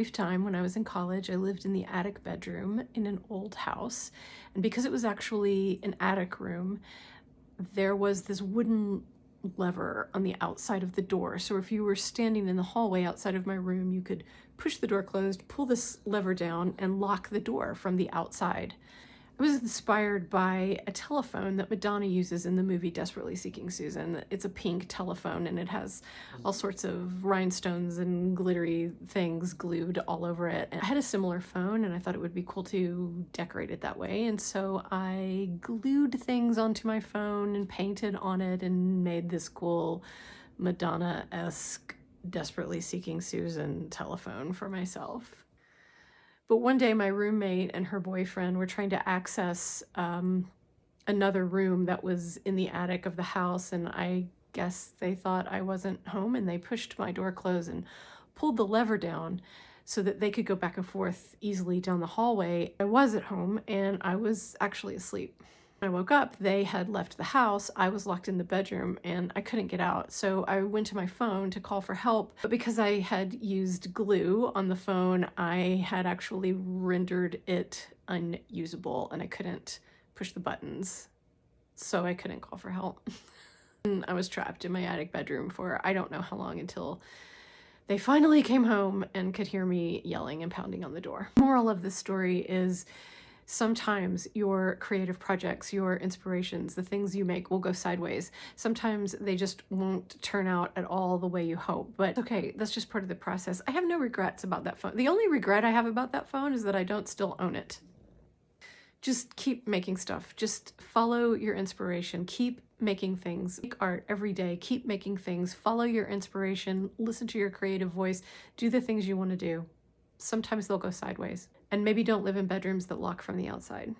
Brief time when I was in college, I lived in the attic bedroom in an old house. And because it was actually an attic room, there was this wooden lever on the outside of the door. So if you were standing in the hallway outside of my room, you could push the door closed, pull this lever down, and lock the door from the outside. I was inspired by a telephone that Madonna uses in the movie Desperately Seeking Susan. It's a pink telephone and it has all sorts of rhinestones and glittery things glued all over it. And I had a similar phone and I thought it would be cool to decorate it that way. And so I glued things onto my phone and painted on it and made this cool Madonna-esque Desperately Seeking Susan telephone for myself. But one day my roommate and her boyfriend were trying to access another room that was in the attic of the house, and I guess they thought I wasn't home, and they pushed my door closed and pulled the lever down so that they could go back and forth easily down the hallway. I was at home and I was actually asleep. When I woke up, they had left the house. I was locked in the bedroom and I couldn't get out. So I went to my phone to call for help. But because I had used glue on the phone, I had actually rendered it unusable and I couldn't push the buttons. So I couldn't call for help. And I was trapped in my attic bedroom for I don't know how long until they finally came home and could hear me yelling and pounding on the door. Moral of this story is sometimes your creative projects, your inspirations, the things you make will go sideways. Sometimes they just won't turn out at all the way you hope, but okay, that's just part of the process. I have no regrets about that phone. The only regret I have about that phone is that I don't still own it. Just keep making stuff. Just follow your inspiration. Keep making things. Make art every day. Keep making things. Follow your inspiration. Listen to your creative voice. Do the things you want to do. Sometimes they'll go sideways. And maybe don't live in bedrooms that lock from the outside.